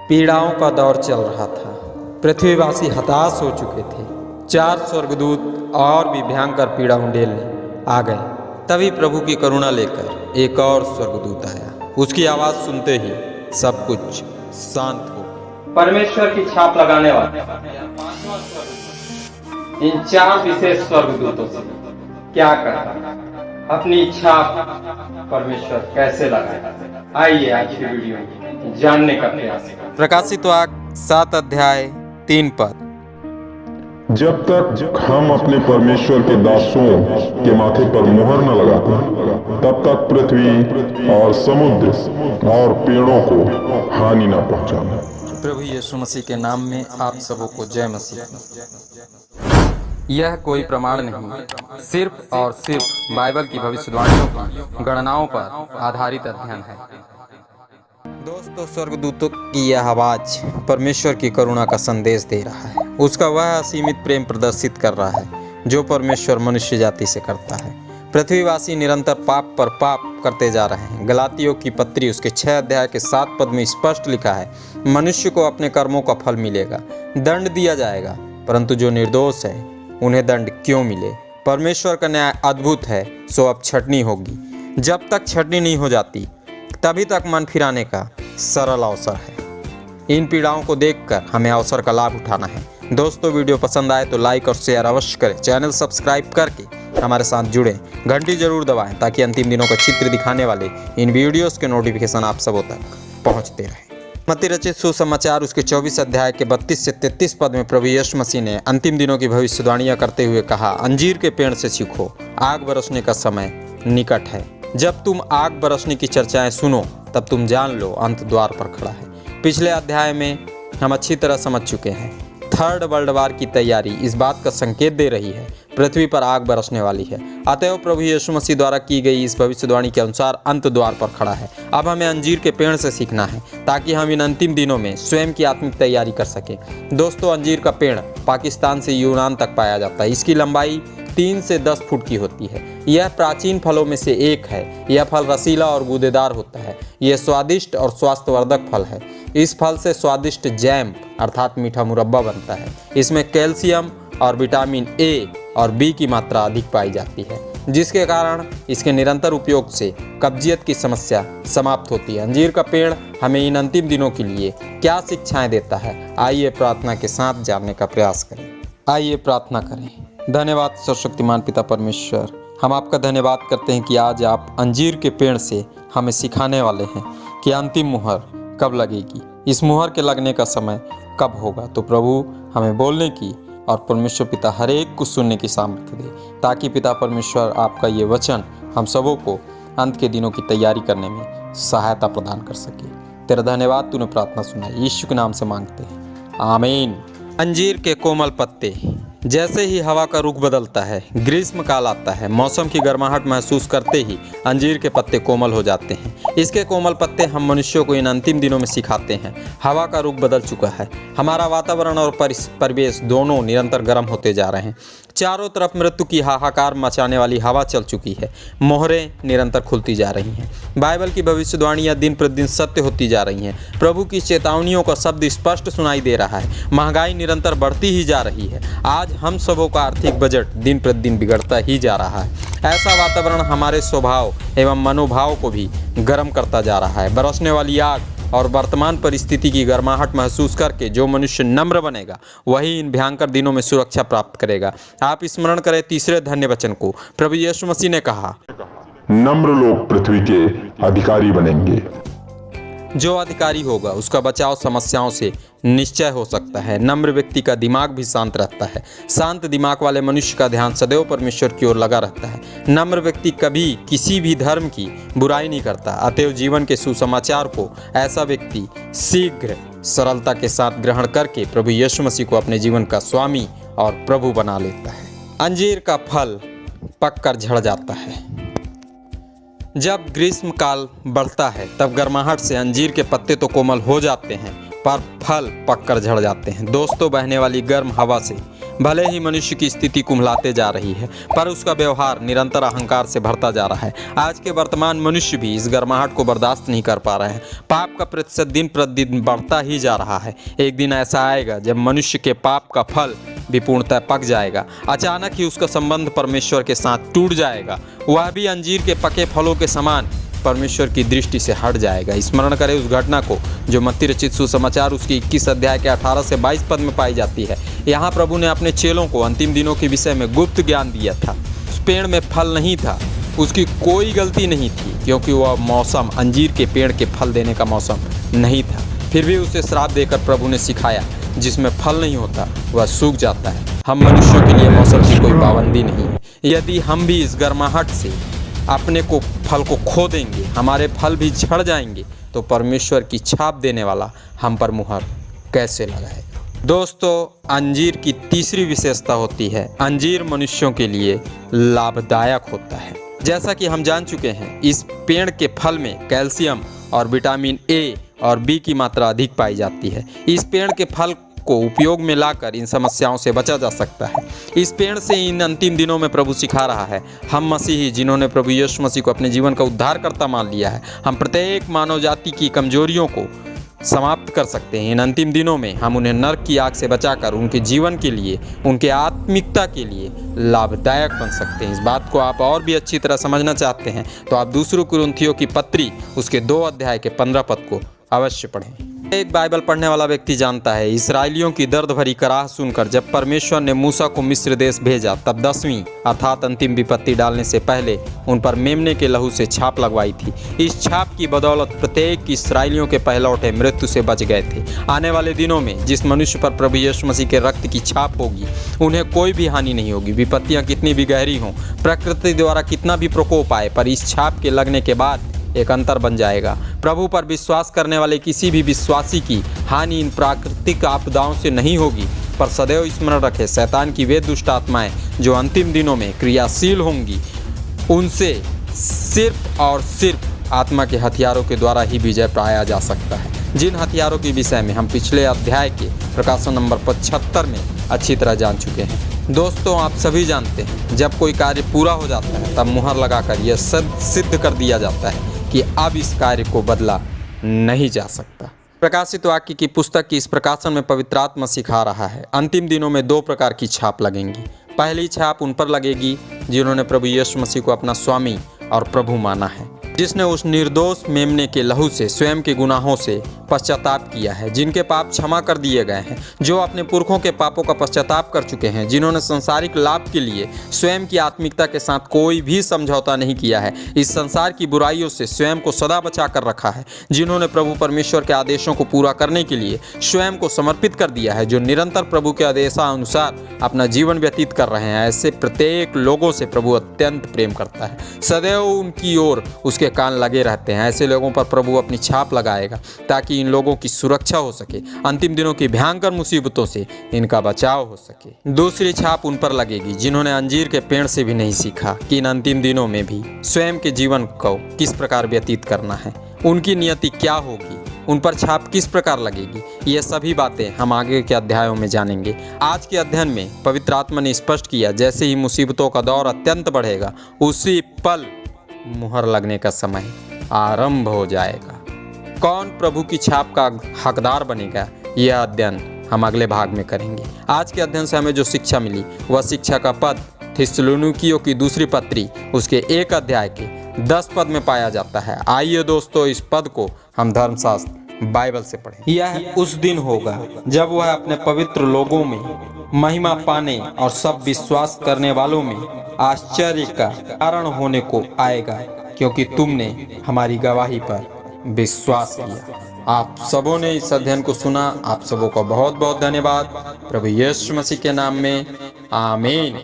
पीड़ाओं का दौर चल रहा था। पृथ्वीवासी हताश हो चुके थे। 4 स्वर्गदूत और भी भयंकर पीड़ा उंडेलने आ गए। तभी प्रभु की करुणा लेकर एक और स्वर्गदूत आया। उसकी आवाज सुनते ही सब कुछ शांत हो गया। परमेश्वर की छाप लगाने वाले इन 4 विशेष स्वर्गदूतों से क्या करना, अपनी छाप परमेश्वर कैसे लगाएगा, आइए आज की वीडियो में जानने का प्रयास करें। प्रकाशित वाक्य 7 अध्याय 3 पद। जब तक हम अपने परमेश्वर के दासों के माथे पर मुहर न लगाते तब तक पृथ्वी और समुद्र और पेड़ों को हानि न पहुंचाना। प्रभु यीशु मसीह के नाम में आप सबों को जय मसीह। यह कोई प्रमाण नहीं, सिर्फ और सिर्फ बाइबल की भविष्यवाणियों की गणनाओं पर आधारित अध्ययन है। दोस्तों, स्वर्गदूतों की यह आवाज परमेश्वर की करुणा का संदेश दे रहा है। उसका वह असीमित प्रेम प्रदर्शित कर रहा है जो परमेश्वर मनुष्य जाति से करता है। पृथ्वीवासी निरंतर पाप पर पाप करते जा रहे हैं। गलातियों की पत्री उसके 6 अध्याय के 7 पद में स्पष्ट लिखा है, मनुष्य को अपने कर्मों का फल मिलेगा, दंड दिया जाएगा, परंतु जो निर्दोष है उन्हें दंड क्यों मिले। परमेश्वर का न्याय अद्भुत है, सो अब छटनी होगी। जब तक छटनी नहीं हो जाती तभी तक मन फिराने का सरल अवसर है। इन पीड़ाओं को देखकर हमें अवसर का लाभ उठाना है। दोस्तों, वीडियो पसंद आए तो लाइक और शेयर अवश्य करें। चैनल सब्सक्राइब करके हमारे साथ जुड़ें। घंटी जरूर दबाएं ताकि अंतिम दिनों का चित्र दिखाने वाले इन वीडियोस के नोटिफिकेशन आप सबों तक पहुंचते रहें। मत्ती रचित सुसमाचार उसके 24 अध्याय के 32 से 33 पद में प्रभु यीशु मसीह ने अंतिम दिनों की भविष्यवाणियां करते हुए कहा, अंजीर के पेड़ से सीखो, आग बरसने का समय निकट है। जब तुम आग बरसने की चर्चाएं सुनो तब तुम जान लो अंत द्वार पर खड़ा है। पिछले अध्याय में हम अच्छी तरह समझ चुके हैं, थर्ड वर्ल्ड वार की तैयारी इस बात का संकेत दे रही है, पृथ्वी पर आग बरसने वाली है। अतएव प्रभु यीशु मसीह द्वारा की गई इस भविष्यवाणी के अनुसार अंत द्वार पर खड़ा है। अब हमें अंजीर के पेड़ से सीखना है ताकि हम इन अंतिम दिनों में स्वयं की आत्मिक तैयारी कर सकें। दोस्तों, अंजीर का पेड़ पाकिस्तान से यूनान तक पाया जाता है। इसकी लंबाई 3 से 10 फुट की होती है। यह प्राचीन फलों में से एक है। यह फल रसीला और गूदेदार होता है। यह स्वादिष्ट और स्वास्थ्यवर्धक फल है। इस फल से स्वादिष्ट जैम अर्थात मीठा मुरब्बा बनता है। इसमें कैल्शियम और विटामिन ए और बी की मात्रा अधिक पाई जाती है, जिसके कारण इसके निरंतर उपयोग से कब्जियत की समस्या समाप्त होती है। अंजीर का पेड़ हमें इन अंतिम दिनों के लिए क्या शिक्षाएं देता है, आइए प्रार्थना के साथ जानने का प्रयास करें। आइए प्रार्थना करें। धन्यवाद सर्वशक्तिमान पिता परमेश्वर, हम आपका धन्यवाद करते हैं कि आज आप अंजीर के पेड़ से हमें सिखाने वाले हैं कि अंतिम मुहर कब लगेगी, इस मुहर के लगने का समय कब होगा। तो प्रभु हमें बोलने की और परमेश्वर पिता हर एक को सुनने की सामर्थ्य दे, ताकि पिता परमेश्वर आपका ये वचन हम सबों को अंत के दिनों की तैयारी करने में सहायता प्रदान कर सके। तेरा धन्यवाद, तूने प्रार्थना सुनाई, यीशु के नाम से मांगते हैं, आमीन। अंजीर के कोमल पत्ते। जैसे ही हवा का रुख बदलता है, ग्रीष्म काल आता है, मौसम की गर्माहट महसूस करते ही अंजीर के पत्ते कोमल हो जाते हैं। इसके कोमल पत्ते हम मनुष्यों को इन अंतिम दिनों में सिखाते हैं। हवा का रुख बदल चुका है। हमारा वातावरण और परिवेश दोनों निरंतर गर्म होते जा रहे हैं। चारों तरफ मृत्यु की हाहाकार मचाने वाली हवा चल चुकी है। मोहरें निरंतर खुलती जा रही हैं। बाइबल की भविष्यवाणियां दिन प्रतिदिन सत्य होती जा रही हैं। प्रभु की चेतावनियों का शब्द स्पष्ट सुनाई दे रहा है। महंगाई निरंतर बढ़ती ही जा रही है। आज हम सबों का आर्थिक बजट दिन प्रतिदिन बिगड़ता ही जा रहा है। ऐसा वातावरण हमारे स्वभाव एवं मनोभाव को भी गर्म करता जा रहा है। बरसने वाली आग और वर्तमान परिस्थिति की गर्माहट महसूस करके जो मनुष्य नम्र बनेगा वही इन भयंकर दिनों में सुरक्षा प्राप्त करेगा। आप स्मरण करें तीसरे धन्य वचन को। प्रभु यीशु मसीह ने कहा, नम्र लोग पृथ्वी के अधिकारी बनेंगे। जो अधिकारी होगा उसका बचाव समस्याओं से निश्चय हो सकता है। नम्र व्यक्ति का दिमाग भी शांत रहता है। शांत दिमाग वाले मनुष्य का ध्यान सदैव परमेश्वर की ओर लगा रहता है। नम्र व्यक्ति कभी किसी भी धर्म की बुराई नहीं करता। अतएव जीवन के सुसमाचार को ऐसा व्यक्ति शीघ्र सरलता के साथ ग्रहण करके प्रभु यीशु मसीह को अपने जीवन का स्वामी और प्रभु बना लेता है। अंजीर का फल पककर झड़ जाता है। जब ग्रीष्म काल बढ़ता है तब गर्माहट से अंजीर के पत्ते तो कोमल हो जाते हैं, पर फल पककर झड़ जाते हैं। दोस्तों, बहने वाली गर्म हवा से भले ही मनुष्य की स्थिति कुम्हलाते जा रही है, पर उसका व्यवहार निरंतर अहंकार से भरता जा रहा है। आज के वर्तमान मनुष्य भी इस गर्माहट को बर्दाश्त नहीं कर पा रहे हैं। पाप का प्रतिशत दिन प्रतिदिन बढ़ता ही जा रहा है। एक दिन ऐसा आएगा जब मनुष्य के पाप का फल भी पूर्णतः पक जाएगा। अचानक ही उसका संबंध परमेश्वर के साथ टूट जाएगा। वह भी अंजीर के पके फलों के समान परमेश्वर की दृष्टि से हट जाएगा। स्मरण करें उस घटना को जो मत्ती रचित सुसमाचार उसकी 21 अध्याय के 18 से 22 पद में पाई जाती है। यहाँ प्रभु ने अपने चेलों को अंतिम दिनों के विषय में गुप्त ज्ञान दिया था। उस पेड़ में फल नहीं था, उसकी कोई गलती नहीं थी, क्योंकि वह मौसम अंजीर के पेड़ के फल देने का मौसम नहीं था। फिर भी उसे श्राप देकर प्रभु ने सिखाया, जिसमें फल नहीं होता वह सूख जाता है। हम मनुष्यों के लिए मौसम की कोई पाबंदी नहीं है। यदि हम भी इस गर्माहट से अपने को फल को खो देंगे, हमारे फल भी झड़ जाएंगे, तो परमेश्वर की छाप देने वाला हम पर मुहर कैसे लगाएगा। दोस्तों, अंजीर की तीसरी विशेषता होती है, अंजीर मनुष्यों के लिए लाभदायक होता है। जैसा कि हम जान चुके हैं, इस पेड़ के फल में कैल्शियम और विटामिन ए और बी की मात्रा अधिक पाई जाती है। इस पेड़ के फल को उपयोग में लाकर इन समस्याओं से बचा जा सकता है। इस पेड़ से इन अंतिम दिनों में प्रभु सिखा रहा है, हम मसीही जिन्होंने प्रभु यीशु मसीह को अपने जीवन का उद्धारकर्ता मान लिया है, हम प्रत्येक मानव जाति की कमजोरियों को समाप्त कर सकते हैं। इन अंतिम दिनों में हम उन्हें नरक की आग से बचाकर उनके जीवन के लिए, उनके आत्मिकता के लिए लाभदायक बन सकते हैं। इस बात को आप और भी अच्छी तरह समझना चाहते हैं तो आप दूसरी कुरिन्थियों की पत्री उसके 2 अध्याय के 15 पद को अवश्य पढ़ें। एक बाइबल पढ़ने वाला व्यक्ति जानता है, इस्राएलियों की दर्द भरी कराह सुनकर जब परमेश्वर ने मूसा को मिस्र देश भेजा, तब 10वीं अर्थात अंतिम विपत्ति डालने से पहले उन पर मेमने के लहू से छाप लगवाई थी। इस छाप की बदौलत प्रत्येक इस्राएलियों के पहलौठे मृत्यु से बच गए थे। आने वाले दिनों में जिस मनुष्य पर प्रभु यीशु मसीह के रक्त की छाप होगी, उन्हें कोई भी हानि नहीं होगी। विपत्तियां कितनी भी गहरी हों, प्रकृति द्वारा कितना भी प्रकोप आए, पर इस छाप के लगने के बाद एक अंतर बन जाएगा। प्रभु पर विश्वास करने वाले किसी भी विश्वासी की हानि इन प्राकृतिक आपदाओं से नहीं होगी, पर सदैव स्मरण रखें, शैतान की वे दुष्ट आत्माएं जो अंतिम दिनों में क्रियाशील होंगी, उनसे सिर्फ और सिर्फ आत्मा के हथियारों के द्वारा ही विजय पाया जा सकता है, जिन हथियारों के विषय में हम पिछले अध्याय के प्रकाशन नंबर 75 में अच्छी तरह जान चुके हैं। दोस्तों, आप सभी जानते हैं, जब कोई कार्य पूरा हो जाता है तब मुहर लगाकर यह सिद्ध कर दिया जाता है कि अब इस कार्य को बदला नहीं जा सकता। प्रकाशित वाक्य की पुस्तक की इस प्रकाशन में पवित्र आत्मा सिखा रहा है, अंतिम दिनों में 2 प्रकार की छाप लगेंगी। पहली छाप उन पर लगेगी जिन्होंने प्रभु यीशु मसीह को अपना स्वामी और प्रभु माना है, जिसने उस निर्दोष मेमने के लहू से स्वयं के गुनाहों से पश्चाताप किया है, जिनके पाप क्षमा कर दिए गए हैं, जो अपने पुरखों के पापों का पश्चाताप कर चुके हैं, जिन्होंने सांसारिक लाभ के लिए स्वयं की आत्मिकता के साथ कोई भी समझौता नहीं किया है, इस संसार की बुराइयों से स्वयं को सदा बचा कर रखा है, जिन्होंने प्रभु परमेश्वर के आदेशों को पूरा करने के लिए स्वयं को समर्पित कर दिया है, जो निरंतर प्रभु के आदेशानुसार अपना जीवन व्यतीत कर रहे हैं। ऐसे प्रत्येक लोगों से प्रभु अत्यंत प्रेम करता है, सदैव उनकी ओर उसके कान लगे रहते हैं। ऐसे लोगों पर प्रभु अपनी छाप लगाएगा ताकि इन लोगों की सुरक्षा हो सके, अंतिम दिनों की भयंकर मुसीबतों से इनका बचाव हो सके। दूसरी छाप उन पर लगेगी जिन्होंने अंजीर के पेड़ से भी नहीं सीखा कि इन अंतिम दिनों में भी स्वयं के जीवन को किस प्रकार व्यतीत करना है, उनकी नियति क्या होगी, उन पर छाप किस प्रकार लगेगी। ये सभी बातें हम आगे के अध्यायों में जानेंगे। आज के अध्ययन में पवित्र आत्मा ने स्पष्ट किया, जैसे ही मुसीबतों का दौर अत्यंत बढ़ेगा, उसी पल मुहर लगने का समय आरंभ हो जाएगा। कौन प्रभु की छाप का हकदार बनेगा, यह अध्ययन हम अगले भाग में करेंगे। आज के अध्ययन से हमें जो शिक्षा मिली वह शिक्षा का पद थिस्सलुनीकियों की दूसरी पत्री उसके 1 अध्याय के 10 पद में पाया जाता है। आइए दोस्तों, इस पद को हम धर्मशास्त्र बाइबल से पढ़ें। यह उस दिन होगा जब वह अपने पवित्र लोगों में महिमा पाने और सब विश्वास करने वालों में आश्चर्य का कारण होने को आएगा, क्योंकि तुमने हमारी गवाही पर विश्वास किया। आप सबों ने इस अध्ययन को सुना, आप सबों का बहुत बहुत धन्यवाद। प्रभु यीशु मसीह के नाम में आमीन।